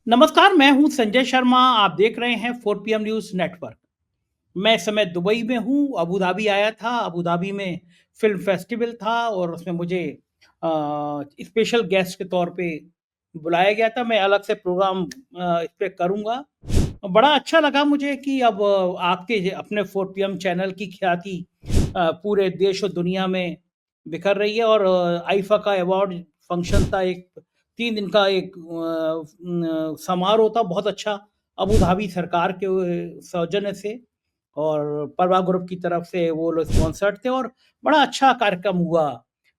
नमस्कार, मैं हूँ संजय शर्मा, आप देख रहे हैं 4 पीएम न्यूज़ नेटवर्क। मैं इस समय दुबई में हूँ, अबू धाबी आया था, अबू धाबी में फ़िल्म फेस्टिवल था और उसमें मुझे स्पेशल गेस्ट के तौर पे बुलाया गया था। मैं अलग से प्रोग्राम इस पे करूँगा। बड़ा अच्छा लगा मुझे कि अब आपके अपने 4 पीएम चैनल की ख्याति पूरे देश और दुनिया में बिखर रही है और आईफा का अवार्ड फंक्शन था, एक 3 दिन का एक समारोह था, बहुत अच्छा। अबू धाबी सरकार के सौजन्य से और परमा ग्रुप की तरफ से वो लोग स्पॉन्सर्ड थे और बड़ा अच्छा कार्यक्रम हुआ।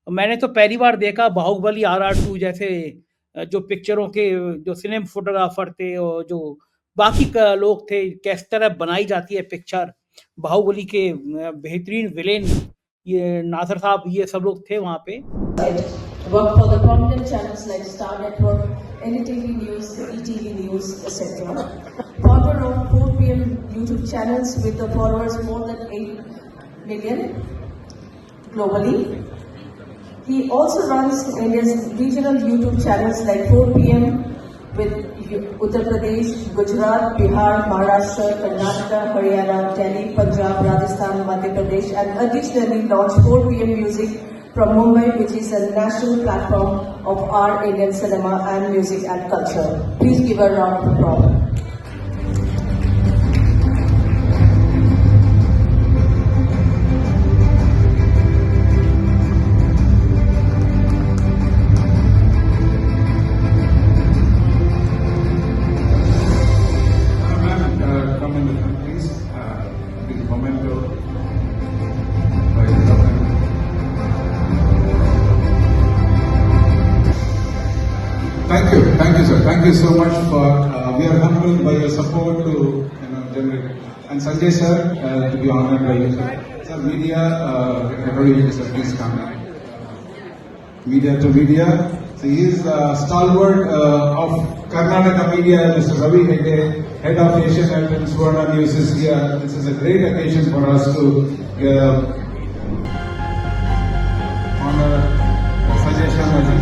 मैंने तो पहली बार देखा बाहुबली आरआर 2 जैसे जो पिक्चरों के जो सिनेमा फोटोग्राफर थे और जो बाकी लोग थे, किस तरह बनाई जाती है पिक्चर। बाहुबली के बेहतरीन विलेन ये नाज़र साहब, ये सब लोग थे वहाँ पे। Work for the prominent channels like Star Network, NTV News, ETV News, etc. Founder of 4 PM YouTube channels with the followers more than 8 million globally. He also runs India's regional YouTube channels like 4 PM with Uttar Pradesh, Gujarat, Bihar, Maharashtra, Karnataka, Haryana, Delhi, Punjab, Rajasthan, Madhya Pradesh, and additionally launched 4 PM Music from Mumbai, which is a national platform of our Indian cinema and music and culture. Please give a round of applause. Come in the front, please. With the memento by the government. Thank you, sir. Thank you so much for. We are humbled by your support to generate. And Sanjay sir, to be honored by you, sir. Sir, media, everybody, sir, please come. Media to media. So he is stalwart of Karnataka media, Mr. Ravi Hegde, head of Asian Health and Suvarna News is here. This is a great occasion for us to honor Sanjay Sharma ji.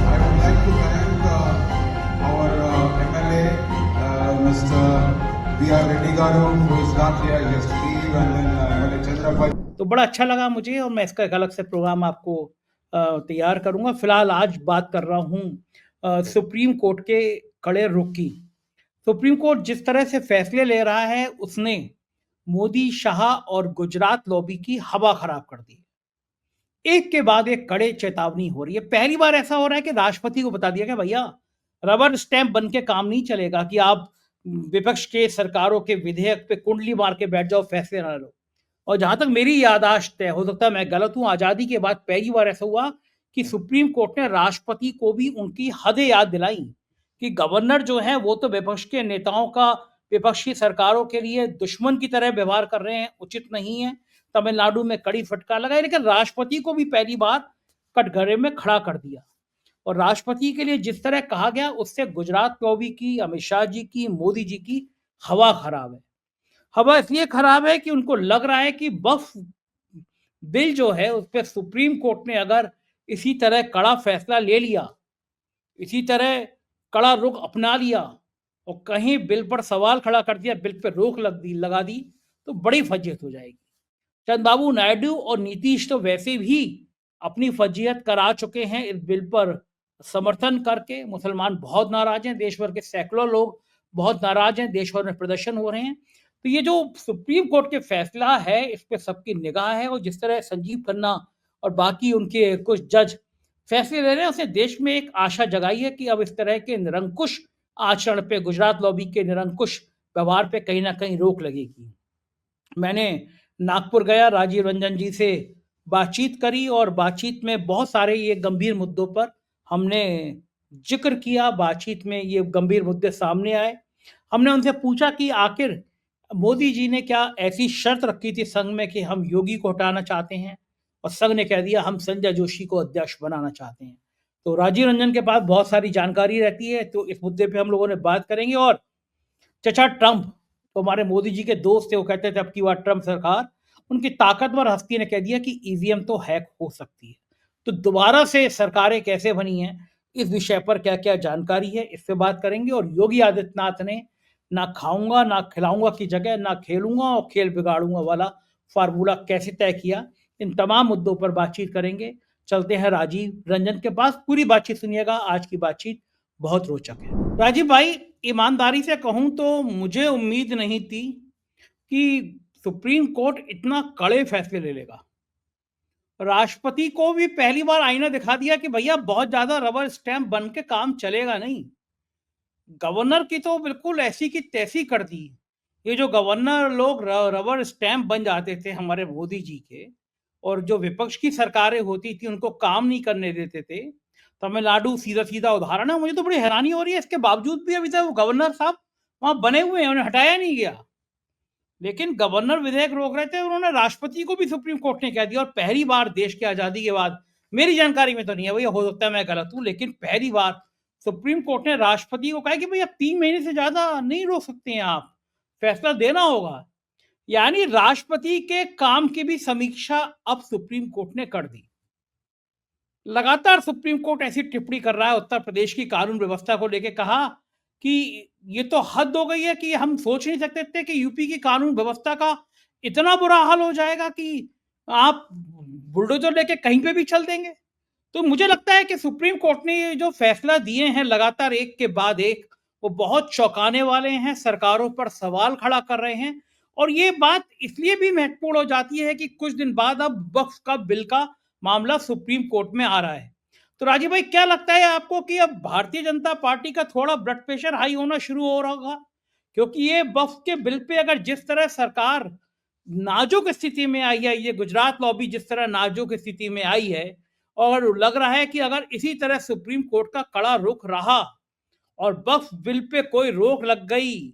I would like to thank our MLA, Mr. B.R. Reddy Garu, who is not here, he has to leave, and then MLA Chandrapal. तो बड़ा अच्छा लगा मुझे और मैं इसका एक अलग से प्रोग्राम आपको तैयार करूँगा। फ़िलहाल आज बात कर रहा हूँ सुप्रीम कोर्ट के कड़े रुख की। सुप्रीम कोर्ट जिस तरह से फैसले ले रहा है, उसने मोदी, शाह और गुजरात लॉबी की हवा खराब कर दी। एक के बाद एक कड़े चेतावनी हो रही है। पहली बार ऐसा हो रहा है कि राष्ट्रपति को बता दिया गया, भैया रबर स्टैंप बन के काम नहीं चलेगा कि आप विपक्ष के सरकारों के विधेयक पे कुंडली मार के बैठ जाओ, फैसले ना लो। और जहां तक मेरी याददाश्त है, हो सकता है मैं गलत हूं, आजादी के बाद पहली बार ऐसा हुआ कि सुप्रीम कोर्ट ने राष्ट्रपति को भी उनकी हदें याद दिलाई कि गवर्नर जो है वो तो विपक्ष के नेताओं का विपक्षी सरकारों के लिए दुश्मन की तरह व्यवहार कर रहे हैं, उचित नहीं है। तमिलनाडु में कड़ी फटकार लगाई, लेकिन राष्ट्रपति को भी पहली बार कटघरे में खड़ा कर दिया। और राष्ट्रपति के लिए जिस तरह कहा गया, उससे गुजरात लॉबी की, अमित शाह जी की, मोदी जी की हवा खराब है। हवा इसलिए खराब है कि उनको लग रहा है कि वक्फ बिल जो है उस पर सुप्रीम कोर्ट ने अगर इसी तरह कड़ा फैसला ले लिया, इसी तरह कड़ा रुख अपना लिया और कहीं बिल पर सवाल खड़ा कर दिया, बिल पर रोक लगा दी, तो बड़ी फजीहत हो जाएगी। चंद्रबाबू नायडू और नीतीश तो वैसे भी अपनी फजीहत करा चुके हैं इस बिल पर समर्थन करके। मुसलमान बहुत नाराज हैं, देश भर के सैकड़ों लोग बहुत नाराज हैं, देश भर में प्रदर्शन हो रहे हैं। तो ये जो सुप्रीम कोर्ट के फैसला है, इस पे सबकी निगाह है और जिस तरह संजीव खन्ना और बाकी उनके कुछ जज फैसले ले रहे हैं, उसने देश में एक आशा जगाई है कि अब इस तरह के निरंकुश आचरण पे, गुजरात लॉबी के निरंकुश व्यवहार पे कहीं ना कहीं रोक लगेगी। मैंने नागपुर गया, राजीव रंजन जी से बातचीत करी और बातचीत में बहुत सारे ये गंभीर मुद्दों पर हमने जिक्र किया। बातचीत में ये गंभीर मुद्दे सामने आए। हमने उनसे पूछा कि आखिर मोदी जी ने क्या ऐसी शर्त रखी थी संघ में कि हम योगी को हटाना चाहते हैं, और संघ ने कह दिया हम संजय जोशी को अध्यक्ष बनाना चाहते हैं। तो राजीव रंजन के पास बहुत सारी जानकारी रहती है, तो इस मुद्दे पे हम लोगों ने बात करेंगे। और चचा ट्रंप, तो हमारे मोदी जी के दोस्त थे, वो कहते थे अब की बार ट्रंप सरकार, उनकी ताकतवर हस्ती ने कह दिया कि ईवीएम तो हैक हो सकती है। तो दोबारा से सरकारें कैसे बनी हैं, इस विषय पर क्या-क्या जानकारी है, इस पे बात करेंगे। और योगी आदित्यनाथ ने ना खाऊँगा, ना खिलाऊँगा की जगह ना खेलूँगा और खेल बिगाड़ूँगा वाला फ़ॉर्मूला कैसे तय किया, इन तमाम मुद्दों पर बातचीत करेंगे। चलते हैं राजीव रंजन के पास, पूरी बातचीत सुनिएगा, आज की बातचीत बहुत रोचक है। राजीव भाई, ईमानदारी से कहूँ तो मुझे उम्मीद नहीं थी कि सुप्रीम कोर्ट इतना कड़े फैसले ले लेगा। राष्ट्रपति को भी पहली बार आईना दिखा दिया कि भैया बहुत ज़्यादा रबर स्टैम्प बन के काम चलेगा नहीं। गवर्नर की तो बिल्कुल ऐसी की तैसी कर दी। ये जो गवर्नर लोग रबर स्टैम्प बन जाते थे हमारे मोदी जी के, और जो विपक्ष की सरकारें होती थी उनको काम नहीं करने देते थे। तमिलनाडु सीधा-सीधा उदाहरण है, मुझे तो बड़ी हैरानी हो रही है, इसके बावजूद भी अभी तक वो गवर्नर साहब वहाँ बने हुए हैं, उन्हें हटाया नहीं गया। लेकिन गवर्नर विधेयक रोक रहे थे, उन्होंने राष्ट्रपति को भी सुप्रीम कोर्ट ने कह दिया। और पहली बार देश की आज़ादी के बाद, मेरी जानकारी में तो नहीं है भैया, हो सकता है मैं गलत हूँ, लेकिन पहली बार सुप्रीम कोर्ट ने राष्ट्रपति को कहा कि भैया 3 महीने से ज़्यादा नहीं रोक सकते हैं आप, फैसला देना होगा। यानी राष्ट्रपति के काम की भी समीक्षा अब सुप्रीम कोर्ट ने कर दी। लगातार सुप्रीम कोर्ट ऐसी टिप्पणी कर रहा है उत्तर प्रदेश की कानून व्यवस्था को लेके, कहा कि ये तो हद हो गई है कि हम सोच नहीं सकते थे कि यूपी की कानून व्यवस्था का इतना बुरा हाल हो जाएगा कि आप बुलडोजर लेके कहीं पे भी चल देंगे। तो मुझे लगता है कि सुप्रीम कोर्ट ने ये जो फैसला दिए हैं लगातार एक के बाद एक, वो बहुत चौंकाने वाले हैं, सरकारों पर सवाल खड़ा कर रहे हैं। और ये बात इसलिए भी महत्वपूर्ण हो जाती है कि कुछ दिन बाद अब वक्फ का बिल का मामला सुप्रीम कोर्ट में आ रहा है। तो राजीव भाई, क्या लगता है आपको कि अब भारतीय जनता पार्टी का थोड़ा ब्लड प्रेशर हाई होना शुरू हो रहा होगा? क्योंकि ये वक्फ के बिल पे अगर जिस तरह सरकार नाजुक स्थिति में आई है, ये गुजरात लॉबी जिस तरह नाजुक स्थिति में आई है, और लग रहा है कि अगर इसी तरह सुप्रीम कोर्ट का कड़ा रुख रहा और वक्फ बिल पे कोई रोक लग गई,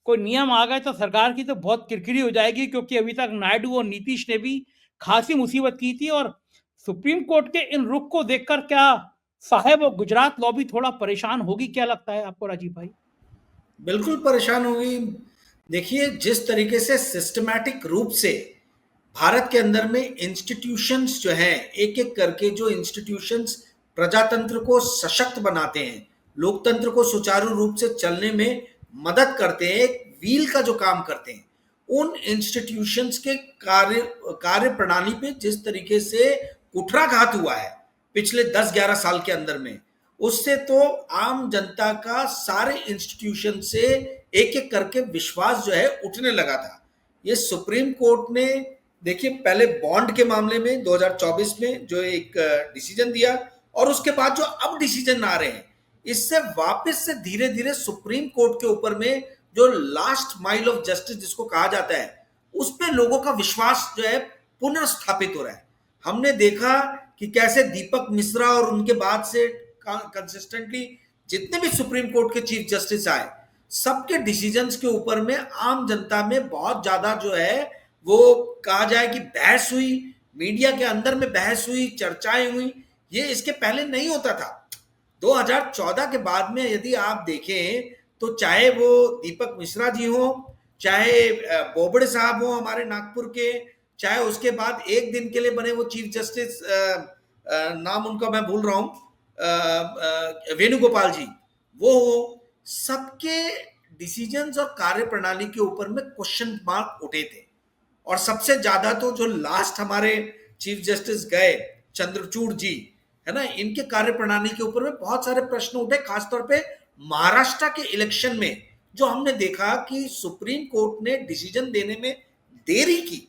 कोई नियम आ गए, तो सरकार की तो बहुत किरकिरी हो जाएगी। क्योंकि अभी तक नायडू और नीतीश ने भी खासी मुसीबत की थी। और सुप्रीम कोर्ट के इन रुख को देखकर क्या साहब और गुजरात लॉबी थोड़ा परेशान होगी? क्या लगता है आपको राजीव भाई? बिल्कुल परेशान होगी। देखिए, जिस तरीके से सिस्टमैटिक रूप से भारत के अंदर में इंस्टीट्यूशंस जो हैं, एक एक करके जो इंस्टीट्यूशंस प्रजातंत्र को सशक्त बनाते हैं, लोकतंत्र को सुचारू रूप से चलने में मदद करते हैं, एक व्हील का जो काम करते हैं, उन इंस्टीट्यूशंस के कार्य प्रणाली पे जिस तरीके से कुठाराघात हुआ है पिछले 10-11 साल के अंदर में, उससे तो आम जनता का सारे इंस्टीट्यूशन से एक एक करके विश्वास जो है उठने लगा था। ये सुप्रीम कोर्ट ने, देखिए, पहले बॉन्ड के मामले में 2024 में जो एक डिसीजन दिया, और उसके बाद जो अब डिसीजन आ रहे हैं, इससे वापस से धीरे धीरे सुप्रीम कोर्ट के ऊपर में जो लास्ट माइल ऑफ जस्टिस जिसको कहा जाता है, उस पर लोगों का विश्वास जो है पुनर्स्थापित हो रहा है। हमने देखा कि कैसे दीपक मिश्रा और उनके बाद से कंसिस्टेंटली जितने भी सुप्रीम कोर्ट के चीफ जस्टिस आए, सबके डिसीजंस के ऊपर में आम जनता में बहुत ज्यादा जो है वो कहा जाए कि बहस हुई, मीडिया के अंदर में बहस हुई, चर्चाएं हुई। ये इसके पहले नहीं होता था। 2014 के बाद में यदि आप देखें तो चाहे वो दीपक मिश्रा जी हो, चाहे बोबड़े साहब हो हमारे नागपुर के, चाहे उसके बाद एक दिन के लिए बने वो चीफ जस्टिस, नाम उनका मैं भूल रहा हूं, वेणुगोपाल जी, वो सबके डिसीजंस और कार्य प्रणाली के ऊपर में क्वेश्चन मार्क उठे थे। और सबसे ज्यादा तो जो लास्ट हमारे चीफ जस्टिस गए चंद्रचूड़ जी, है ना, इनके कार्य प्रणाली के ऊपर में बहुत सारे प्रश्न उठे, खासतौर पे महाराष्ट्र के इलेक्शन में जो हमने देखा कि सुप्रीम कोर्ट ने डिसीजन देने में देरी की,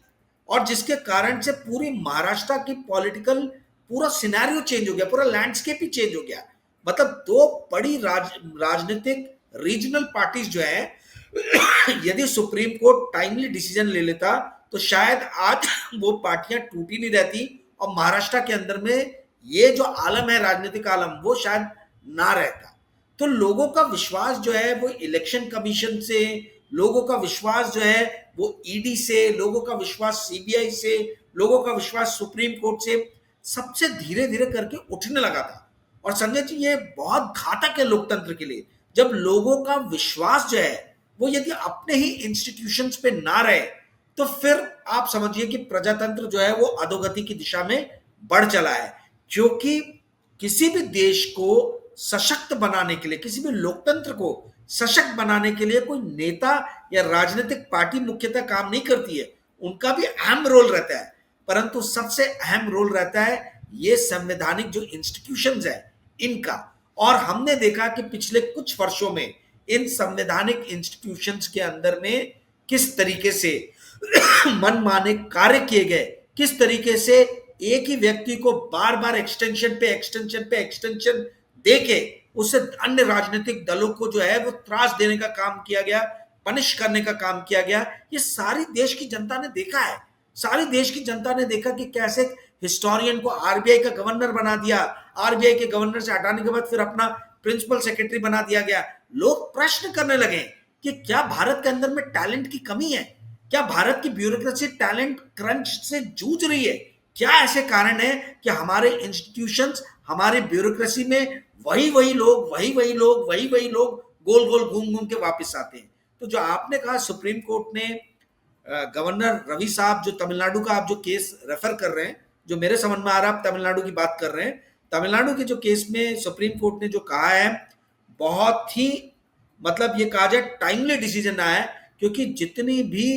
और जिसके कारण से पूरी महाराष्ट्र की पॉलिटिकल पूरा सिनेरियो चेंज हो गया, पूरा लैंडस्केप ही चेंज हो गया। मतलब दो बड़ी राजनीतिक रीजनल पार्टीज जो है, यदि सुप्रीम कोर्ट टाइमली डिसीजन ले लेता तो शायद आज वो पार्टियां टूटी नहीं रहती, और महाराष्ट्र के अंदर में ये जो आलम है, राजनीतिक आलम, वो शायद ना रहता। तो लोगों का विश्वास जो है वो इलेक्शन कमीशन से, लोगों का विश्वास जो है वो ईडी से, लोगों का विश्वास सीबीआई से, लोगों का विश्वास सुप्रीम कोर्ट से, सबसे धीरे धीरे करके उठने लगा था। और संजय जी ये बहुत घातक है लोकतंत्र के लिए, जब लोगों का विश्वास जो है वो यदि अपने ही इंस्टीट्यूशंस पे ना रहे तो फिर आप समझिए कि प्रजातंत्र जो है वो अधोगति की दिशा में बढ़ चला है। क्योंकि किसी भी देश को सशक्त बनाने के लिए, किसी भी लोकतंत्र को सशक्त बनाने के लिए कोई नेता या राजनीतिक पार्टी मुख्यतः काम नहीं करती है, उनका भी अहम रोल रहता है, परंतु सबसे अहम रोल रहता है ये संवैधानिक जो इंस्टीट्यूशंस है इनका। और हमने देखा कि पिछले कुछ वर्षों में इन संवैधानिक इंस्टीट्यूशंस के अंदर में किस तरीके से मनमाने कार्य किए गए, किस तरीके से एक ही व्यक्ति को बार बार एक्सटेंशन पे एक्सटेंशन देके उससे अन्य राजनीतिक दलों को जो है वो त्रास देने का काम किया गया, पनिश करने का काम किया गया। ये सारी देश की जनता ने देखा है, सारी देश की जनता ने देखा कि कैसे हिस्टोरियन को आरबीआई का गवर्नर बना दिया, आरबीआई के गवर्नर से हटाने के बाद फिर अपना प्रिंसिपल सेक्रेटरी बना दिया गया। लोग प्रश्न करने लगे कि क्या भारत के अंदर में टैलेंट की कमी है, क्या भारत की ब्यूरोक्रेसी टैलेंट क्रंच से जूझ रही है, क्या ऐसे कारण है कि हमारे इंस्टीट्यूशंस, हमारे ब्यूरोक्रेसी में वही वही लोग गोल गोल घूम घूम के वापस आते हैं। तो जो आपने कहा सुप्रीम कोर्ट ने गवर्नर रवि साहब जो तमिलनाडु का आप जो केस रेफर कर रहे हैं, जो मेरे समझ में आ रहा है आप तमिलनाडु की बात कर रहे हैं, तमिलनाडु के जो केस में सुप्रीम कोर्ट ने जो कहा है बहुत ही मतलब ये कहा जाए टाइमली डिसीजन आया है। क्योंकि जितनी भी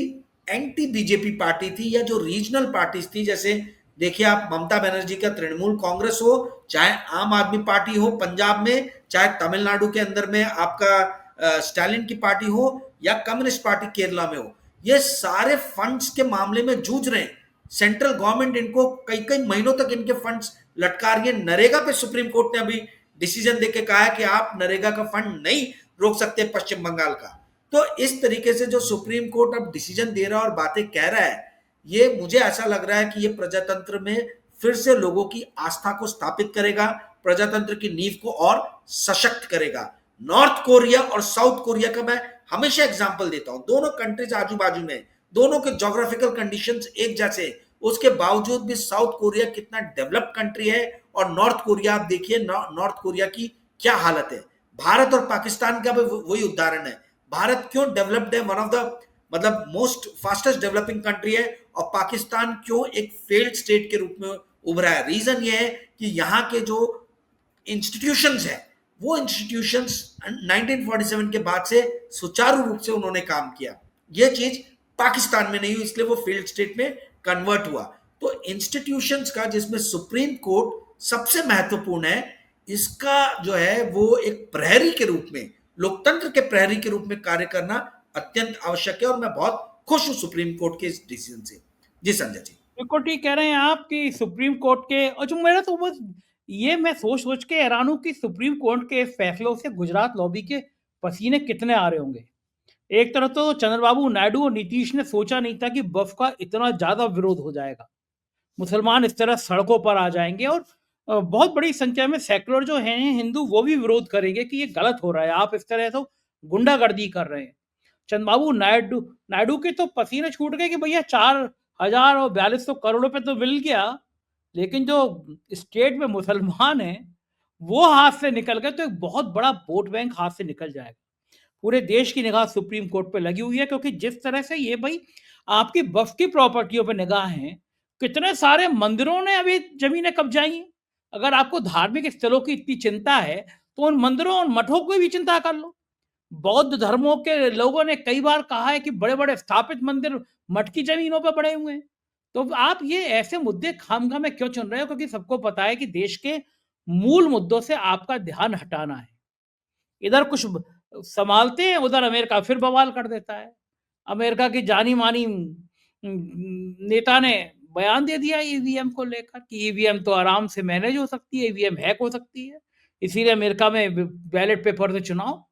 एंटी बीजेपी पार्टी थी या जो रीजनल पार्टीज थी, जैसे देखिए आप ममता बनर्जी का तृणमूल कांग्रेस हो, चाहे आम आदमी पार्टी हो पंजाब में, चाहे तमिलनाडु के अंदर में आपका स्टालिन की पार्टी हो या कम्युनिस्ट पार्टी केरला में हो, ये सारे फंड्स के मामले में जूझ रहे हैं। सेंट्रल गवर्नमेंट इनको कई कई महीनों तक इनके फंड्स लटका रही है। नरेगा पे सुप्रीम कोर्ट ने अभी डिसीजन देके कहा है कि आप नरेगा का फंड नहीं रोक सकते पश्चिम बंगाल का। तो इस तरीके से जो सुप्रीम कोर्ट अब डिसीजन दे रहा है और बातें कह रहा है, ये मुझे ऐसा लग रहा है कि ये प्रजातंत्र में फिर से लोगों की आस्था को स्थापित करेगा, प्रजातंत्र की नींव को और सशक्त करेगा। नॉर्थ कोरिया और साउथ कोरिया का मैं हमेशा एग्जांपल देता हूं, दोनों कंट्रीज आजू बाजू में, दोनों के ज्योग्राफिकल कंडीशंस एक जैसे, उसके बावजूद भी साउथ कोरिया कितना डेवलप्ड कंट्री है और नॉर्थ कोरिया आप देखिए नॉर्थ कोरिया की क्या हालत है। भारत और पाकिस्तान का भी वही उदाहरण है। भारत क्यों डेवलप्ड है, वन ऑफ द मतलब मोस्ट फास्टेस्ट डेवलपिंग कंट्री है, और पाकिस्तान क्यों एक फेल्ड स्टेट के रूप में उभरा है। रीजन ये है कि यहाँ के जो इंस्टीट्यूशंस है वो इंस्टीट्यूशंस 1947 के बाद से सुचारू रूप से उन्होंने काम किया। ये चीज पाकिस्तान में नहीं हुई, इसलिए वो फेल्ड स्टेट में कन्वर्ट हुआ। तो इंस्टीट्यूशंस का जिसमें सुप्रीम कोर्ट सबसे महत्वपूर्ण है, इसका जो है वो एक प्रहरी के रूप में, लोकतंत्र के प्रहरी के रूप में कार्य करना अत्यंत आवश्यक है। और मैं बहुत खुश हूं सुप्रीम कोर्ट के इस डिसीजन से। जी संजय जी। बिल्कुल ठीक कह रहे हैं आप कि सुप्रीम कोर्ट के, और जो मेरा तो बस ये मैं सोच के हैरान हूं कि सुप्रीम कोर्ट के फैसलों से गुजरात लॉबी के पसीने कितने आ रहे होंगे। एक तरफ तो चंद्रबाबू नायडू और नीतीश ने सोचा नहीं था कि वक्फ का इतना ज्यादा विरोध हो जाएगा, मुसलमान इस तरह सड़कों पर आ जाएंगे, और बहुत बड़ी संख्या में सेकुलर जो हैं हिंदू वो भी विरोध करेंगे कि ये गलत हो रहा है, आप इस तरह तो गुंडागर्दी कर रहे हैं। चंद्रबाबू नायडू नायडू के तो पसीने छूट गए कि भैया 4,042 करोड़ रुपए तो मिल गया, लेकिन जो स्टेट में मुसलमान हैं वो हाथ से निकल गए, तो एक बहुत बड़ा वोट बैंक हाथ से निकल जाएगा। पूरे देश की निगाह सुप्रीम कोर्ट पे लगी हुई है, क्योंकि जिस तरह से ये भाई आपकी वक्फ की प्रॉपर्टियों पे निगाह है, कितने सारे मंदिरों ने अभी जमीनें कब्जाई हैं। अगर आपको धार्मिक स्थलों की इतनी चिंता है तो उन मंदिरों और मठों की भी चिंता कर लो। बौद्ध धर्मों के लोगों ने कई बार कहा है कि बड़े-बड़े स्थापित मंदिर मठ की जमीनों पे पड़े हुए हैं। तो आप ये ऐसे मुद्दे खामखा में क्यों चुन रहे हो? क्योंकि सबको पता है कि देश के मूल मुद्दों से आपका ध्यान हटाना है। इधर कुछ संभालते हैं, उधर अमेरिका फिर बवाल कर देता है। अमेरिका की जानी-मानी नेता ने बयान दे दिया ईवीएम को लेकर कि ईवीएम तो आराम से मैनेज हो सकती है, ईवीएम हैक हो सकती है। इसीलिए अमेरिका में बैलेट पेपर से चुनाव,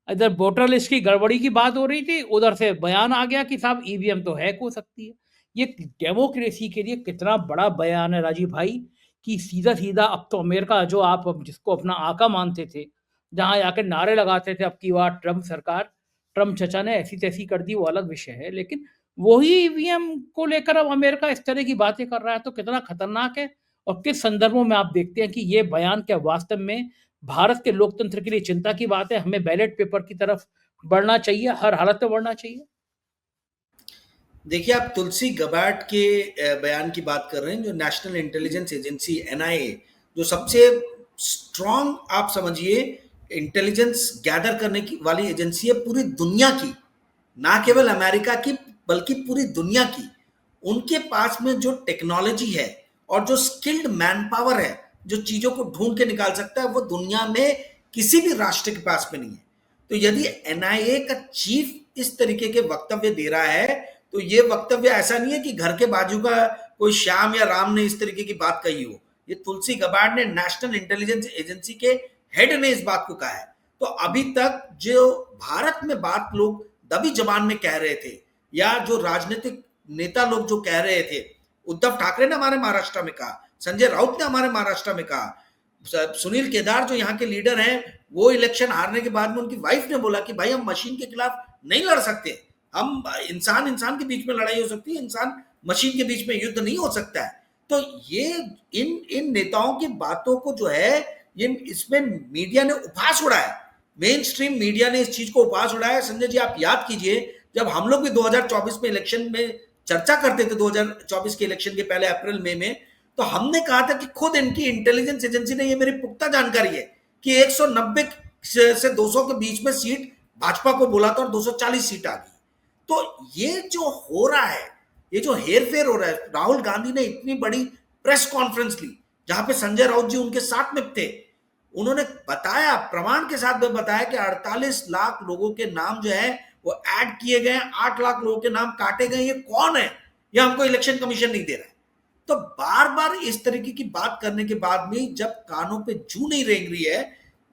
इधर वोटर लिस्ट की गड़बड़ी की बात हो रही थी, उधर से बयान आ गया कि साहब ईवीएम तो हैक हो सकती है। ये डेमोक्रेसी के लिए कितना बड़ा बयान है राजीव भाई, कि सीधा-सीधा अब तो अमेरिका जो आप जिसको अपना आका मानते थे, जहाँ जाके नारे लगाते थे अब की बार ट्रम्प सरकार, ट्रम्प चचा ने ऐसी-तैसी कर दी वो अलग विषय है, लेकिन वही ईवीएम को लेकर अब अमेरिका इस तरह की बातें कर रहा है तो कितना खतरनाक है। और किस संदर्भों में आप देखते हैं कि ये बयान क्या वास्तव में भारत के लोकतंत्र के लिए चिंता की बात है? हमें बैलेट पेपर की तरफ बढ़ना चाहिए, हर हालत में बढ़ना चाहिए? देखिए, आप तुलसी गबार्ड के बयान की बात कर रहे हैं, जो नेशनल इंटेलिजेंस एजेंसी एनआईए, जो सबसे स्ट्रांग आप समझिए इंटेलिजेंस गैदर करने की वाली एजेंसी है पूरी दुनिया की, ना केवल अमेरिका की बल्कि पूरी दुनिया की। उनके पास में जो टेक्नोलॉजी है और जो स्किल्ड मैन पावर है, जो चीजों को ढूंढ के निकाल सकता है, वो दुनिया में किसी भी राष्ट्र के पास में नहीं है। तो यदि एनआईए का चीफ इस तरीके के वक्तव्य दे रहा है, तो ये वक्तव्य ऐसा नहीं है कि घर के बाजू का कोई श्याम या राम ने इस तरीके की बात कही हो। ये तुलसी गबार्ड ने, नेशनल इंटेलिजेंस एजेंसी के हेड ने इस बात को कहा है। तो अभी तक जो भारत में बात लोग दबी जबान में कह रहे थे, या जो राजनीतिक नेता लोग जो कह रहे थे, उद्धव ठाकरे ने हमारे महाराष्ट्र में कहा, संजय राउत ने हमारे महाराष्ट्र में कहा, सुनील केदार जो यहाँ के लीडर हैं, वो इलेक्शन हारने के बाद में उनकी वाइफ ने बोला कि भाई हम मशीन के खिलाफ नहीं लड़ सकते, हम इंसान इंसान के बीच में लड़ाई हो सकती है, इंसान मशीन के बीच में युद्ध नहीं हो सकता है। तो ये इन इन नेताओं की बातों को जो है, ये इसमें मीडिया ने उपहास उड़ाया, मेन स्ट्रीम मीडिया ने इस चीज को उपहास उड़ाया। संजय जी, आप याद कीजिए, जब हम लोग भी 2024 में इलेक्शन में चर्चा करते थे, 2024 के इलेक्शन के पहले अप्रैल मई में, तो हमने कहा था कि खुद इनकी इंटेलिजेंस एजेंसी ने, ये मेरी पुख्ता जानकारी है, कि 190 से 200 के बीच में सीट भाजपा को बोला था और 240 सीट आ गई। तो ये जो हो रहा है, ये जो हेरफेर हो रहा है, राहुल गांधी ने इतनी बड़ी प्रेस कॉन्फ्रेंस ली जहां पे संजय राउत जी उनके साथ में थे, उन्होंने बताया, प्रमाण के साथ में बताया कि 48 लाख लोगों के नाम जो है वो ऐड किए गए, 8 लाख लोगों के नाम काटे गए। ये कौन है? ये हमको इलेक्शन कमीशन नहीं दे रहा है। तो बार बार इस तरीके की बात करने के बाद में जब कानों पे जू नहीं रेंग रही है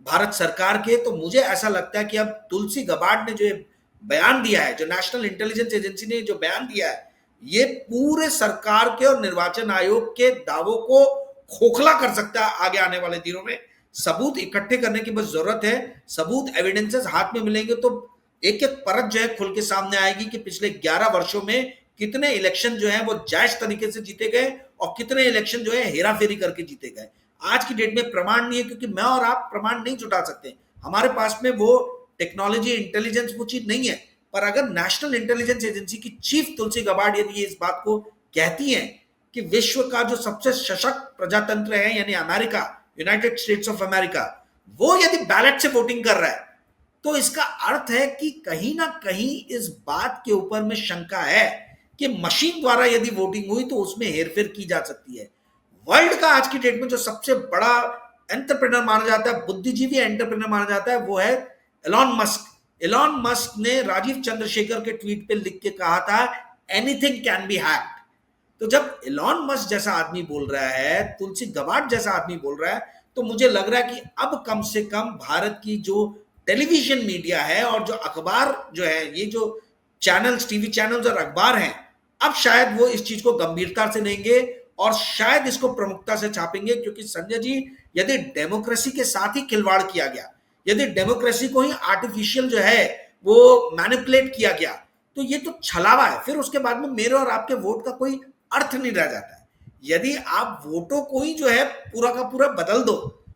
भारत सरकार के, तो मुझे ऐसा लगता है कि अब तुलसी गबार्ड ने जो बयान दिया है, जो नेशनल इंटेलिजेंस एजेंसी ने जो बयान दिया है, ये पूरे सरकार के और निर्वाचन आयोग के दावों को खोखला कर सकता है। आगे आने वाले दिनों में सबूत इकट्ठे करने की बस जरूरत है, सबूत एविडेंसेस हाथ में मिलेंगे तो एक एक परत जो है खुल के सामने आएगी कि पिछले 11 वर्षों में कितने इलेक्शन जो है वो जायज तरीके से जीते गए और कितने इलेक्शन जो है हेराफेरी करके जीते गए। आज की डेट में प्रमाण नहीं है, क्योंकि मैं और आप प्रमाण नहीं जुटा सकते, हमारे पास में वो टेक्नोलॉजी, इंटेलिजेंस वो चीज नहीं है। पर अगर नेशनल इंटेलिजेंस एजेंसी की चीफ तुलसी गबार्ड यदि इस बात को कहती हैं कि विश्व का जो सबसे सशक्त प्रजातंत्र है, यानी America, United states of America, वो यदि बैलेट से वोटिंग कर रहा है, तो इसका अर्थ है कि कहीं ना कहीं इस बात के ऊपर में शंका है कि मशीन द्वारा यदि वोटिंग हुई तो उसमें हेरफेर की जा सकती है। वर्ल्ड का आज की डेट में जो सबसे बड़ा एंटरप्रेन्योर माना जाता है, बुद्धिजीवी एंटरप्रेन्योर माना जाता है, वो है एलॉन मस्क। एलॉन मस्क ने राजीव चंद्रशेखर के ट्वीट पे लिख के कहा था, एनीथिंग कैन बी हैक्ड। तो जब एलॉन मस्क जैसा आदमी बोल रहा है, तुलसी गबार्ड जैसा आदमी बोल रहा है, तो मुझे लग रहा है कि अब कम से कम भारत की जो टेलीविजन मीडिया है और जो अखबार जो है, ये जो चैनल्स, टीवी चैनल्स और अखबार हैं, अब शायद वो इस चीज को गंभीरता से लेंगे और शायद इसको प्रमुखता से छापेंगे। क्योंकि संजय जी, यदि डेमोक्रेसी के साथ ही खिलवाड़ किया गया, यदि डेमोक्रेसी को ही आर्टिफिशियल जो है वो मैनिपुलेट किया गया, तो ये तो छलावा है। फिर उसके बाद में मेरे और आपके वोट का कोई अर्थ नहीं रह जाता है। यदि आप वोटों को ही जो है पूरा का पूरा बदल दो,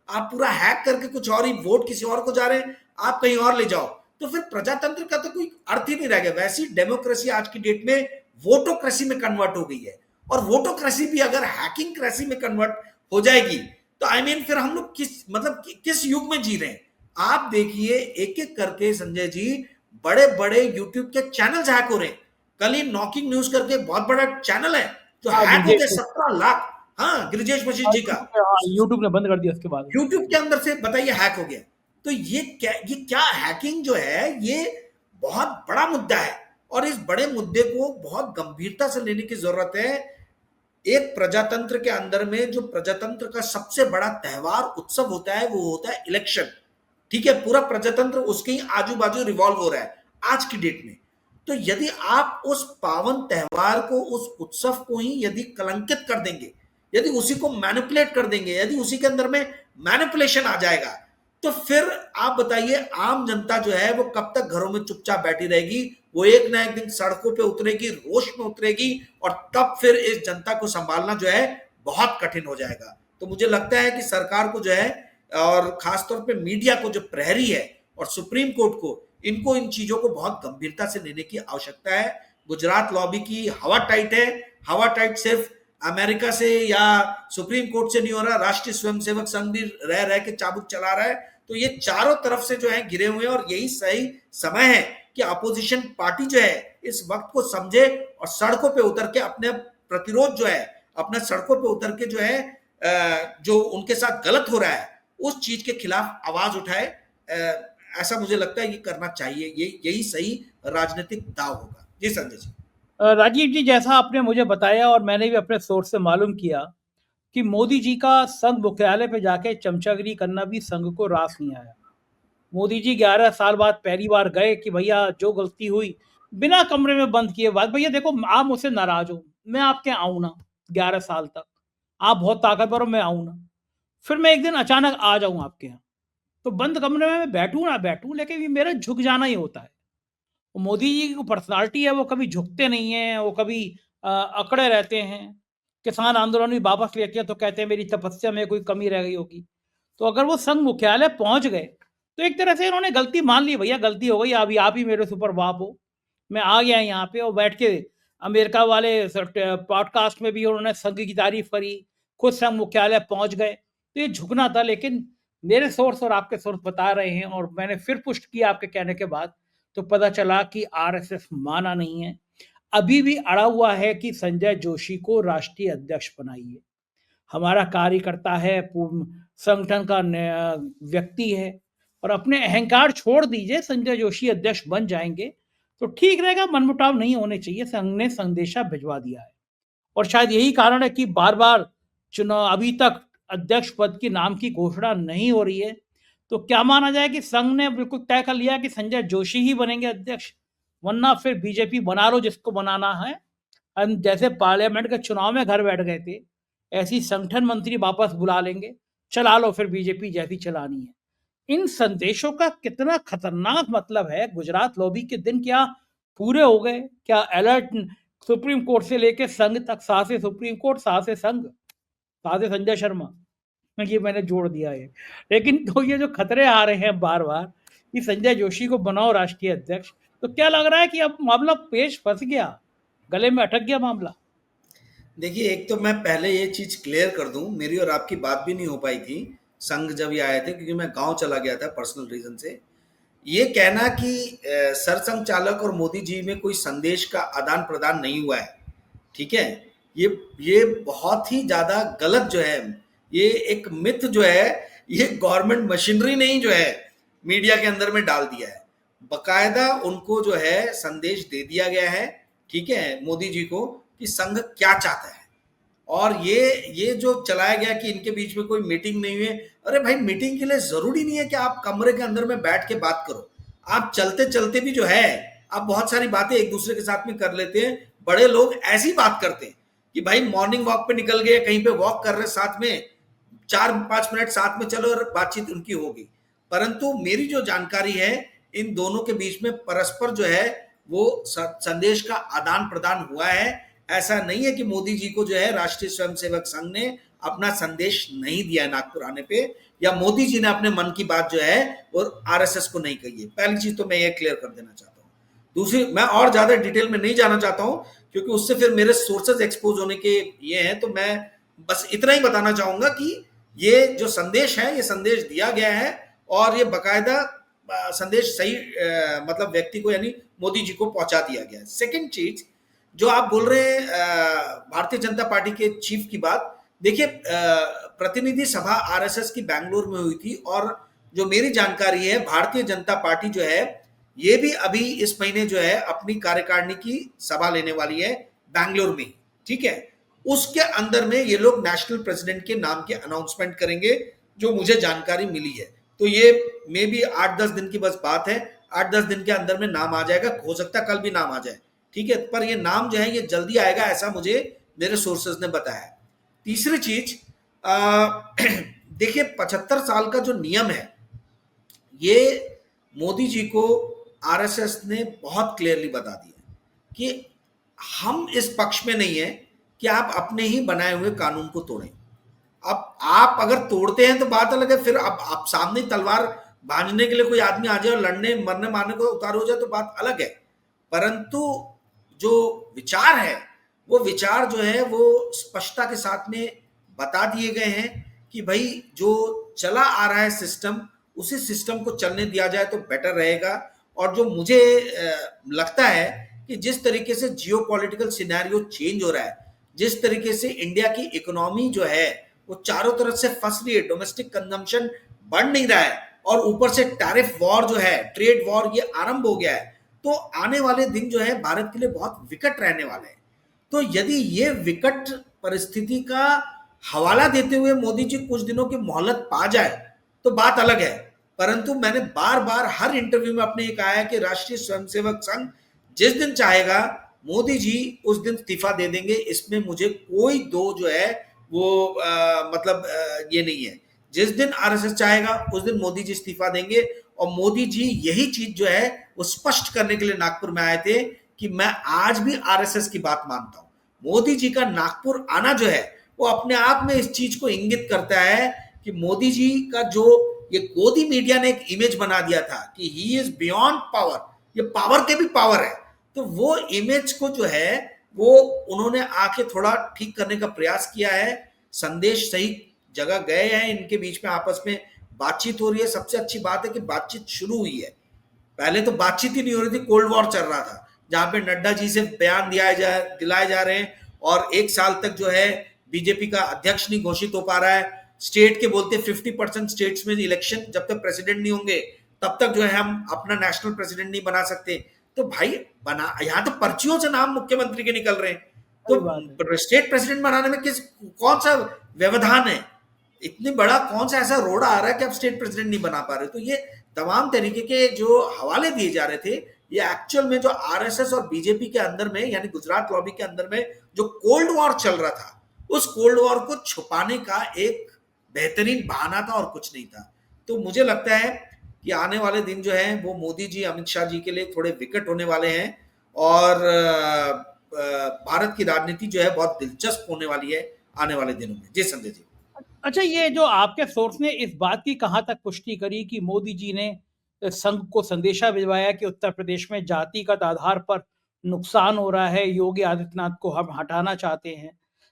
आप पूरा हैक करके कुछ और ही वोट किसी और को जा रहे हैं, आप कहीं और ले जाओ, तो फिर प्रजातंत्र का तो कोई अर्थ ही नहीं रह गया। वैसी डेमोक्रेसी आज की डेट में वोटोक्रेसी में कन्वर्ट हो गई है, और वोटोक्रेसी भी अगर हैकिंग क्रेसी में कन्वर्ट हो जाएगी, तो आई मीन फिर हम लोग किस युग में जी रहे हैं? आप देखिए, एक एक करके संजय जी, बड़े बड़े यूट्यूब के चैनल हैक हो रहे हैं। कल ही नॉकिंग न्यूज करके बहुत बड़ा चैनल है जो हैक हो गया, 17 लाख। हाँ, गिरिजेश मशीद जी का यूट्यूब ने बंद कर दिया उसके बाद। यूट्यूब के अंदर से बताइए हैक हो गया। तो ये क्या हैकिंग जो है, ये बहुत बड़ा मुद्दा है, और इस बड़े मुद्दे को बहुत गंभीरता से लेने की जरूरत है। एक प्रजातंत्र के अंदर में जो प्रजातंत्र का सबसे बड़ा त्योहार, उत्सव होता है, वो होता है इलेक्शन। ठीक है, पूरा प्रजातंत्र उसके ही आजू बाजू रिवॉल्व हो रहा है आज की डेट में। तो यदि आप उस पावन त्योहार को, उस उत्सव को ही यदि कलंकित कर देंगे, यदि उसी को मैनिपुलेट कर देंगे, यदि उसी के अंदर में मैनिपुलेशन आ जाएगा, तो फिर आप बताइए आम जनता जो है वो कब तक घरों में चुपचाप बैठी रहेगी? वो एक ना एक दिन सड़कों पे उतरेगी, रोष में उतरेगी, और तब फिर इस जनता को संभालना जो है बहुत कठिन हो जाएगा। तो मुझे लगता है कि सरकार को जो है और खासतौर पे मीडिया को जो प्रहरी है और सुप्रीम कोर्ट को, इनको इन चीजों को बहुत गंभीरता से लेने की आवश्यकता है। गुजरात लॉबी की हवा टाइट है। हवा टाइट सिर्फ अमेरिका से या सुप्रीम कोर्ट से नहीं हो रहा, राष्ट्रीय स्वयंसेवक संघ भी रह रह के चाबुक चला रहा है। तो ये चारों तरफ से जो है घिरे हुए हैं और यही सही समय है कि अपोजिशन पार्टी जो है इस वक्त को समझे और सड़कों पे उतर के अपने प्रतिरोध जो है, अपने सड़कों पे उतर के जो है जो उनके साथ गलत हो रहा है उस चीज के खिलाफ आवाज उठाए। ऐसा मुझे लगता है ये करना चाहिए। यही सही राजनीतिक दाव होगा। जी संजय जी। राजीव जी, जैसा आपने मुझे बताया और मैंने भी अपने सोर्स से मालूम किया कि मोदी जी का संघ मुख्यालय पे जाके चमचागिरी करना भी संघ को रास नहीं आया। मोदी जी 11 साल बाद पहली बार गए कि भैया जो गलती हुई, बिना कमरे में बंद किए बात, भैया देखो आप मुझसे नाराज हो, मैं आपके यहाँ आऊँ ना 11 साल तक, आप बहुत ताकतवर हो, मैं आऊँ ना, फिर मैं एक दिन अचानक आ जाऊँ आपके यहाँ, तो बंद कमरे में मैं बैठूँ ना बैठूँ, लेकिन ये मेरा झुक जाना ही होता है। मोदी जी की पर्सनालिटी है, वो कभी झुकते नहीं हैं, वो कभी अकड़े रहते हैं। किसान आंदोलन भी वापस लेते हैं तो कहते हैं मेरी तपस्या में कोई कमी रह गई होगी। तो अगर वो संघ मुख्यालय पहुंच गए तो एक तरह से इन्होंने गलती मान ली, भैया गलती हो गई, अभी आप ही मेरे सुपर बाप हो, मैं आ गया यहाँ पे। और बैठ के अमेरिका वाले पॉडकास्ट में भी उन्होंने संघ की तारीफ करी, खुद संघ मुख्यालय पहुंच गए। तो ये झुकना था, लेकिन मेरे सोर्स और आपके सोर्स बता रहे हैं और मैंने फिर पुष्ट किया आपके कहने के बाद, तो पता चला कि आरएसएस माना नहीं है, अभी भी अड़ा हुआ है कि संजय जोशी को राष्ट्रीय अध्यक्ष बनाइए। हमारा कार्यकर्ता है, संगठन का व्यक्ति है, और अपने अहंकार छोड़ दीजिए, संजय जोशी अध्यक्ष बन जाएंगे तो ठीक रहेगा, मनमुटाव नहीं होने चाहिए। संघ ने संदेशा भिजवा दिया है और शायद यही कारण है कि बार बार चुनाव, अभी तक अध्यक्ष पद की नाम की घोषणा नहीं हो रही है। तो क्या माना जाए कि संघ ने बिल्कुल तय कर लिया कि संजय जोशी ही बनेंगे अध्यक्ष, वरना फिर बीजेपी बना लो जिसको बनाना है। हम जैसे पार्लियामेंट के चुनाव में घर बैठ गए थे, ऐसी संगठन मंत्री वापस बुला लेंगे, चला लो फिर बीजेपी जैसी चलानी है। इन संदेशों का कितना खतरनाक मतलब है। गुजरात लॉबी के दिन क्या पूरे हो गए? क्या अलर्ट सुप्रीम कोर्ट से लेके संघ तक, सासे सुप्रीम कोर्ट, सासे संघ, सासे संजय शर्मा, ये मैंने जोड़ दिया है। लेकिन तो ये जो खतरे आ रहे हैं बार बार कि संजय जोशी को बनाओ राष्ट्रीय अध्यक्ष, तो क्या लग रहा है कि अब मामला पेश फंस गया, गले में अटक गया मामला? देखिए, एक तो मैं पहले ये चीज क्लियर कर दूं, मेरी और आपकी बात भी नहीं हो पाई थी संघ जब ये आए थे, क्योंकि मैं गांव चला गया था पर्सनल रीजन से। ये कहना कि सरसंघ चालक और मोदी जी में कोई संदेश का आदान प्रदान नहीं हुआ है, ठीक है, ये बहुत ही ज्यादा गलत जो है, ये एक मिथ जो है, ये गवर्नमेंट मशीनरी ने ही जो है मीडिया के अंदर में डाल दिया है। बकायदा उनको जो है संदेश दे दिया गया है, ठीक है, मोदी जी को, कि संघ क्या चाहता है। और ये जो चलाया गया कि इनके बीच में कोई मीटिंग नहीं हुई है, अरे भाई मीटिंग के लिए जरूरी नहीं है कि आप कमरे के अंदर में बैठ के बात करो, आप चलते चलते भी जो है आप बहुत सारी बातें एक दूसरे के साथ में कर लेते हैं। बड़े लोग ऐसी बात करते हैं कि भाई मॉर्निंग वॉक पे निकल गए, कहीं पे वॉक कर रहे साथ में, 4-5 मिनट साथ में चलो और बातचीत उनकी होगी। परंतु मेरी जो जानकारी है, इन दोनों के बीच में परस्पर जो है वो संदेश का आदान प्रदान हुआ है। ऐसा नहीं है कि मोदी जी को जो है राष्ट्रीय स्वयंसेवक संघ ने अपना संदेश नहीं दिया है नागपुर आने पे, या मोदी जी ने अपने मन की बात जो है वो आरएसएस को नहीं कही है। पहली चीज तो मैं ये क्लियर कर देना चाहता हूँ। दूसरी, मैं और ज्यादा डिटेल में नहीं जाना चाहता हूँ क्योंकि उससे फिर मेरे सोर्सेज एक्सपोज होने के ये हैं। तो मैं बस इतना ही बताना चाहूंगा कि ये जो संदेश है, ये संदेश दिया गया है और ये बकायदा संदेश सही मतलब व्यक्ति को यानी मोदी जी को पहुंचा दिया गया है। सेकेंड चीज जो आप बोल रहे हैं भारतीय जनता पार्टी के चीफ की बात, देखिए प्रतिनिधि सभा आरएसएस की बैंगलोर में हुई थी और जो मेरी जानकारी है भारतीय जनता पार्टी जो है ये भी अभी इस महीने जो है अपनी कार्यकारिणी की सभा लेने वाली है बैंगलोर में, ठीक है। उसके अंदर में ये लोग नेशनल प्रेसिडेंट के नाम के अनाउंसमेंट करेंगे, जो मुझे जानकारी मिली है। तो ये मे बी 8-10 दिन की बस बात है, 8-10 दिन के अंदर में नाम आ जाएगा, हो सकता है कल भी नाम आ जाए, ठीक है, पर ये नाम जो है ये जल्दी आएगा, ऐसा मुझे मेरे सोर्सेज ने बताया। तीसरी चीज, देखिए 75 साल का जो नियम है ये मोदी जी को आरएसएस ने बहुत क्लियरली बता दिया कि हम इस पक्ष में नहीं है कि आप अपने ही बनाए हुए कानून को तोड़ें। अब आप अगर तोड़ते हैं तो बात अलग है, फिर अब आप सामने तलवार भांजने के लिए कोई आदमी आ जाए और लड़ने मरने मारने को उतार हो जाए तो बात अलग है। परंतु जो विचार है, वो विचार जो है वो स्पष्टता के साथ में बता दिए गए हैं कि भाई जो चला आ रहा है सिस्टम, उसी सिस्टम को चलने दिया जाए तो बेटर रहेगा। और जो मुझे लगता है कि जिस तरीके से जियो पॉलिटिकल सिनेरियो चेंज हो रहा है, जिस तरीके से इंडिया की इकोनॉमी जो है वो चारों तरफ से फंस रही है, डोमेस्टिक कंजम्पशन बढ़ नहीं रहा है, और ऊपर से टैरिफ वॉर जो है, ट्रेड वॉर ये आरंभ हो गया है, तो आने वाले दिन जो है भारत के लिए बहुत विकट रहने वाले हैं। तो यदि ये विकट परिस्थिति का हवाला देते हुए मोदी जी कुछ दिनों की मोहलत पा जाए तो बात अलग है। परंतु मैंने बार बार हर इंटरव्यू में अपने ये कहा है कि राष्ट्रीय स्वयंसेवक संघ जिस दिन चाहेगा मोदी जी उस दिन इस्तीफा दे देंगे, इसमें मुझे कोई दो जो है वो ये नहीं है। जिस दिन आरएसएस चाहेगा उस दिन मोदी जी इस्तीफा देंगे, और मोदी जी यही चीज जो है वो स्पष्ट करने के लिए नागपुर में आए थे कि मैं आज भी आरएसएस की बात मानता हूं। मोदी जी का नागपुर आना जो है वो अपने आप में इस चीज को इंगित करता है कि मोदी जी का जो ये गोदी मीडिया ने एक इमेज बना दिया था कि ही इज बियॉन्ड पावर, ये पावर के भी पावर है, तो वो इमेज को जो है वो उन्होंने आके थोड़ा ठीक करने का प्रयास किया है। संदेश सही जगह गए हैं, इनके बीच में आपस में बातचीत हो रही है। सबसे अच्छी बात है कि बातचीत शुरू हुई है। पहले तो बातचीत ही नहीं हो रही थी, कोल्ड वॉर चल रहा था, जहां पे नड्डा जी से बयान दिलाए जा रहे हैं, और एक साल तक जो है बीजेपी का अध्यक्ष नहीं घोषित हो पा रहा है। स्टेट के बोलते 50% स्टेट्स में इलेक्शन, जब तक प्रेसिडेंट नहीं होंगे तब तक जो है हम अपना नेशनल प्रेसिडेंट नहीं बना सकते। तो भाई बना, यहाँ तो पर्चियों से नाम मुख्यमंत्री के निकल रहे हैं, तो स्टेट प्रेसिडेंट बनाने में कौन सा व्यवधान है? इतनी बड़ा कौन सा ऐसा रोड़ा आ रहा है कि आप स्टेट प्रेसिडेंट नहीं बना पा रहे? तो ये तमाम तरीके के जो हवाले दिए जा रहे थे, ये एक्चुअल में जो आरएसएस और बीजेपी के अंदर में, यानी गुजरात लॉबी के अंदर में जो कोल्ड वॉर चल रहा था, उस कोल्ड वॉर को छुपाने का एक बेहतरीन बहाना था और कुछ नहीं था। तो मुझे लगता है कि आने वाले दिन जो है वो मोदी जी, अमित शाह जी के लिए थोड़े विकट होने वाले हैं, और भारत की राजनीति जो है बहुत दिलचस्प होने वाली है आने वाले दिनों में। जी संजय जी। अच्छा, ये जो आपके सोर्स ने इस बात की कहाँ तक पुष्टि करी कि मोदी जी ने संघ को संदेशा भिजवाया कि उत्तर प्रदेश में जातिगत आधार पर नुकसान हो रहा है, योगी आदित्यनाथ को हम हटाना चाहते हैं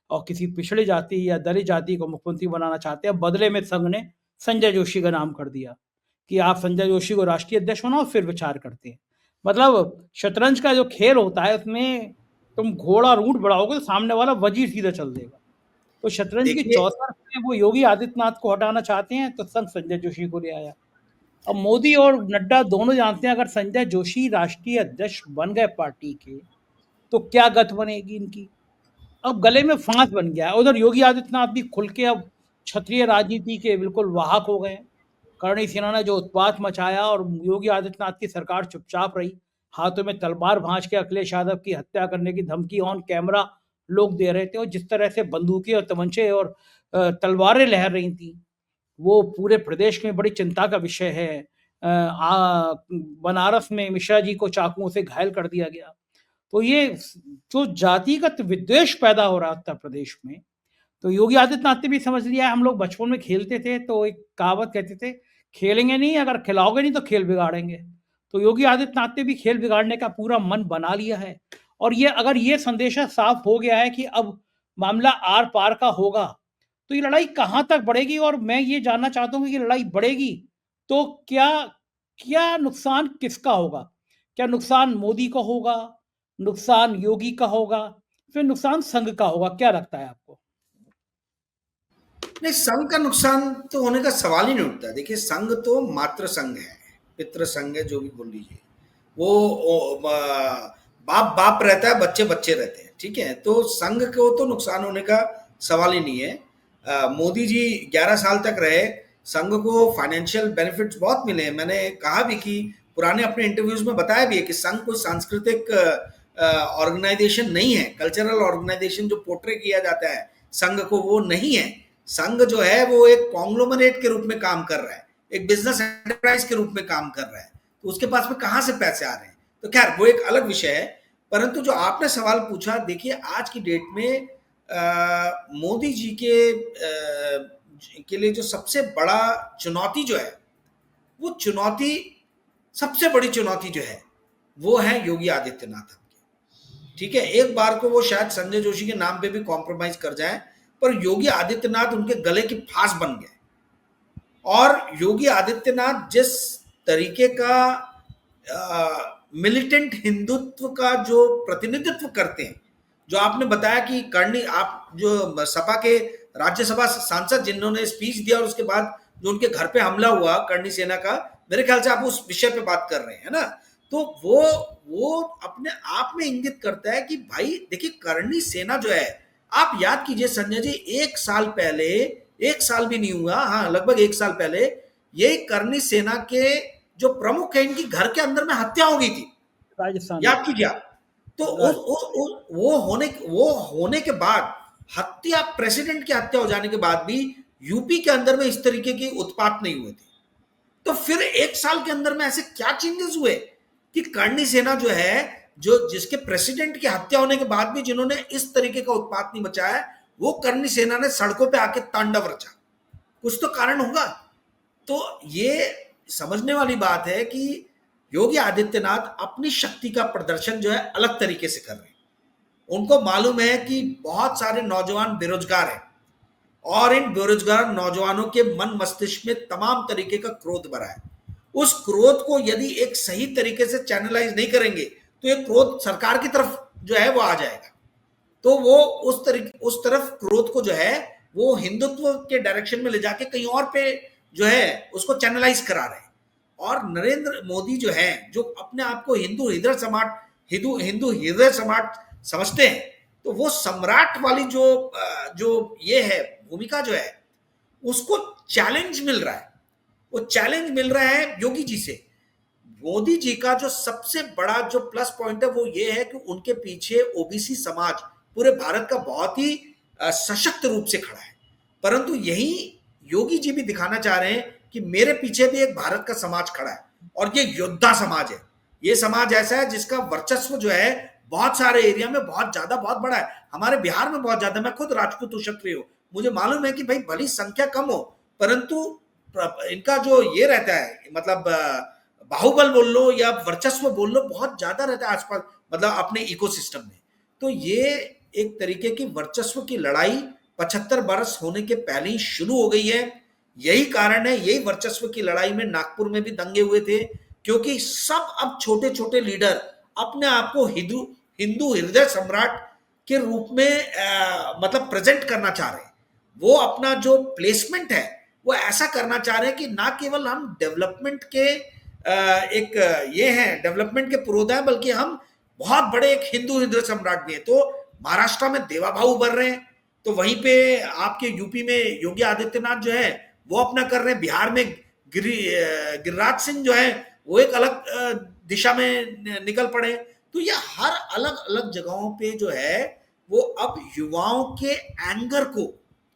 और किसी पिछड़ी जाति या दलित जाति को मुख्यमंत्री बनाना चाहते हैं। बदले में संघ ने संजय जोशी का नाम कर दिया कि आप संजय जोशी को राष्ट्रीय अध्यक्ष बनाओ, फिर विचार करते हैं। मतलब शतरंज का जो खेल होता है उसमें तुम घोड़ा रूट बढ़ाओगे तो सामने वाला वजीर सीधा चल देगा। तो शतरंज की चौसर में वो योगी आदित्यनाथ को हटाना चाहते हैं, तो संघ संजय जोशी को ले आया। अब मोदी और नड्डा दोनों जानते हैं अगर संजय जोशी राष्ट्रीय अध्यक्ष बन गए पार्टी के तो क्या गत बनेगी इनकी। अब गले में फांस बन गया है। उधर योगी आदित्यनाथ भी खुल के अब क्षत्रिय राजनीति के बिल्कुल वाहक हो गए। करणी सेना ने जो उत्पात मचाया और योगी आदित्यनाथ की सरकार चुपचाप रही, हाथों में तलवार भांज के अखिलेश यादव की हत्या करने की धमकी ऑन कैमरा लोग दे रहे थे, और जिस तरह से बंदूकें और तमंचे और तलवारें लहर रही थी, वो पूरे प्रदेश में बड़ी चिंता का विषय है। बनारस में मिश्रा जी को चाकुओं से घायल कर दिया गया। तो ये जो जातिगत विद्वेष पैदा हो रहा उत्तर प्रदेश में, तो योगी आदित्यनाथ ने भी समझ लिया है। हम लोग बचपन में खेलते थे तो एक कहावत कहते थे, खेलेंगे नहीं, अगर खिलाओगे नहीं तो खेल बिगाड़ेंगे। तो योगी आदित्यनाथ ने भी खेल बिगाड़ने का पूरा मन बना लिया है। और ये अगर ये संदेशा साफ हो गया है कि अब मामला आर पार का होगा, तो ये लड़ाई कहां तक बढ़ेगी। और मैं ये जानना चाहता हूँ कि लड़ाई बढ़ेगी तो क्या क्या नुकसान किसका होगा? क्या नुकसान मोदी का होगा, नुकसान योगी का होगा, फिर नुकसान संघ का होगा? क्या लगता है आपको? नहीं, संघ का नुकसान तो होने का सवाल ही नहीं उठता। देखिए, संघ तो मातृ संघ है, पितृ संघ है, जो भी बोल लीजिए। वो बाप बाप रहता है, बच्चे बच्चे रहते हैं, ठीक है। तो संघ को तो नुकसान होने का सवाल ही नहीं है। मोदी जी 11 साल तक रहे, संघ को फाइनेंशियल बेनिफिट्स बहुत मिले। मैंने कहा भी कि पुराने अपने इंटरव्यूज में बताया भी है कि संघ कोई सांस्कृतिक ऑर्गेनाइजेशन नहीं है, कल्चरल ऑर्गेनाइजेशन जो पोर्ट्रे किया जाता है संघ को, वो नहीं है। संघ जो है वो एक कॉन्ग्लोमरेट के रूप में काम कर रहा है, एक बिजनेस एंटरप्राइज के रूप में काम कर रहा है। तो उसके पास में कहां से पैसे आ रहे हैं, तो खैर वो एक अलग विषय है। परंतु जो आपने सवाल पूछा, देखिए आज की डेट में मोदी जी के लिए जो सबसे बड़ा चुनौती जो है, वो चुनौती, सबसे बड़ी चुनौती जो है वो है योगी आदित्यनाथ। ठीक है, एक बार को वो शायद संजय जोशी के नाम पे भी कॉम्प्रोमाइज कर जाए, पर योगी आदित्यनाथ उनके गले की फांस बन गए। और योगी आदित्यनाथ जिस तरीके का मिलिटेंट हिंदुत्व का जो प्रतिनिधित्व करते हैं, जो आपने बताया कि करनी, आप जो सपा के राज्यसभा सांसद जिन्होंने स्पीच दिया और उसके बाद जो उनके घर पे हमला हुआ करनी सेना का, मेरे ख्याल से आप उस विषय पे बात कर रहे हैं ना, तो वो अपने आप में इंगित करता है कि भाई देखिए, करनी सेना जो है, आप याद कीजिए संजय जी, एक साल पहले, एक साल भी नहीं हुआ, हाँ लगभग एक साल पहले, ये करनी सेना के जो प्रमुख है, इनकी घर के अंदर में हत्या हो गई थी, राजस्थान में। याद कीजिए आप। तो वो होने के बाद, हत्या, प्रेसिडेंट की हत्या हो जाने के बाद भी यूपी के अंदर में इस तरीके की उत्पात नहीं हुए थे। तो फिर एक साल के अंदर में ऐसे क्या चेंजेस हुए कि करनी सेना जो है, जो जिसके प्रेसिडेंट की हत्या होने के बाद भी जिन्होंने इस तरीके का उत्पात नहीं मचाया, वो करनी सेना ने सड़कों पे आके तांडव रचा। कुछ तो कारण होगा। तो ये समझने वाली बात है कि योगी आदित्यनाथ अपनी शक्ति का प्रदर्शन जो है अलग तरीके से कर रहे हैं। उनको मालूम है कि बहुत सारे नौजवान बेरोजगार हैं और इन बेरोजगार नौजवानों के मन मस्तिष्क में तमाम तरीके का क्रोध भरा है। उस क्रोध को यदि एक सही तरीके से चैनलाइज नहीं करेंगे तो ये क्रोध सरकार की तरफ जो है वो आ जाएगा। तो वो उस तरफ क्रोध को जो है वो हिंदुत्व के डायरेक्शन में ले जाके कहीं और पे जो है उसको चैनलाइज करा रहे हैं। और नरेंद्र मोदी जो है, जो अपने आप को हिंदू हृदय सम्राट समझते हैं, तो वो सम्राट वाली जो ये है भूमिका जो है, उसको चैलेंज मिल रहा है। वो चैलेंज मिल रहा है योगी जी से। मोदी जी का जो सबसे बड़ा जो प्लस पॉइंट है वो ये है कि उनके पीछे ओबीसी समाज पूरे भारत का बहुत ही सशक्त रूप से खड़ा है। परंतु यही योगी जी भी दिखाना चाह रहे हैं कि मेरे पीछे भी एक भारत का समाज खड़ा है और ये योद्धा समाज है। ये समाज ऐसा है जिसका वर्चस्व जो है बहुत सारे एरिया में बहुत ज्यादा, बहुत बड़ा है। हमारे बिहार में बहुत ज्यादा, मैं खुद राजपूत हूं, क्षत्रिय हूं, मुझे मालूम है कि भाई भली संख्या कम हो, परंतु इनका जो ये रहता है, मतलब बाहुबल बोल लो या वर्चस्व बोल लो, बहुत ज्यादा रहता है आसपास, मतलब अपने इकोसिस्टम में। तो ये एक तरीके की वर्चस्व की लड़ाई 75 बरस होने के पहले ही शुरू हो गई है। यही कारण है, यही वर्चस्व की लड़ाई में नागपुर में भी दंगे हुए थे, क्योंकि सब अब छोटे छोटे लीडर अपने आप को हिंदू हृदय सम्राट के रूप में मतलब प्रेजेंट करना चाह रहे हैं। वो अपना जो प्लेसमेंट है वो ऐसा करना चाह रहे हैं कि ना केवल हम डेवलपमेंट के एक ये हैं, डेवलपमेंट के पुरोधा है, बल्कि हम बहुत बड़े एक हिंदू हृदय सम्राट भी है। तो महाराष्ट्र में देवा भाऊ उभर रहे हैं, तो वहीं पे आपके यूपी में योगी आदित्यनाथ जो है वो अपना कर रहे हैं, बिहार में गिरिराज सिंह जो है वो एक अलग दिशा में निकल पड़े। तो ये हर अलग अलग जगहों पे जो है वो अब युवाओं के एंगर को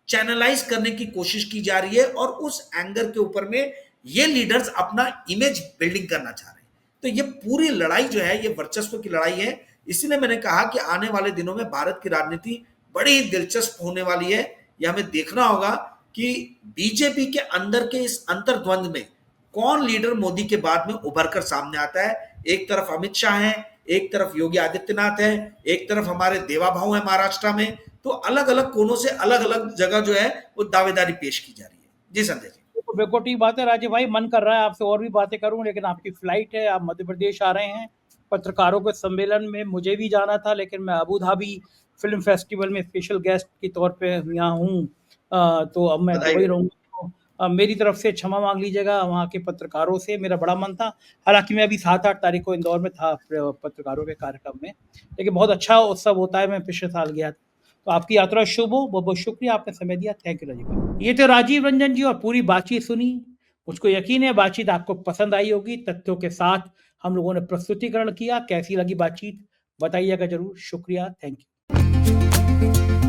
चैनलाइज करने की कोशिश की जा रही है और उस एंगर के ऊपर में ये लीडर्स अपना इमेज बिल्डिंग करना चाह रहे हैं। तो ये पूरी लड़ाई जो है ये वर्चस्व की लड़ाई है। इसलिए मैंने कहा कि आने वाले दिनों में भारत की राजनीति बड़ी ही दिलचस्प होने वाली है। ये हमें देखना होगा कि बीजेपी के अंदर के इस अंतर्द्वंद में कौन लीडर मोदी के बाद में उभर कर सामने आता है। एक तरफ अमित शाह है, एक तरफ योगी आदित्यनाथ है, एक तरफ हमारे देवा भाऊ है महाराष्ट्र में। तो अलग अलग कोनों से अलग अलग जगह जो है वो दावेदारी पेश की जा रही है। जी संजय जी। बिल्कुल ठीक बात है राजीव भाई, मन कर रहा है आपसे और भी बातें करूं, लेकिन आपकी फ्लाइट है, आप मध्य प्रदेश आ रहे हैं पत्रकारों के सम्मेलन में। मुझे भी जाना था, लेकिन मैं अबू धाबी फिल्म फेस्टिवल में स्पेशल गेस्ट के तौर पे यहाँ हूँ, तो अब मैं दुबई रहूँगा। तो मेरी तरफ से क्षमा मांग लीजिएगा वहाँ के पत्रकारों से, मेरा बड़ा मन था। हालांकि मैं अभी 7-8 तारीख को इंदौर में था पत्रकारों के कार्यक्रम में, लेकिन बहुत अच्छा उत्सव होता है, मैं पिछले साल गया था। तो आपकी यात्रा शुभ हो। बहुत बहुत शुक्रिया, आपने समय दिया। थैंक यू राजीव भाई। ये तो राजीव रंजन जी, और पूरी बातचीत सुनी, मुझको यकीन है बातचीत आपको पसंद आई होगी। तथ्यों के साथ हम लोगों ने प्रस्तुतिकरण किया। कैसी लगी बातचीत बताइएगा जरूर। शुक्रिया, थैंक यू।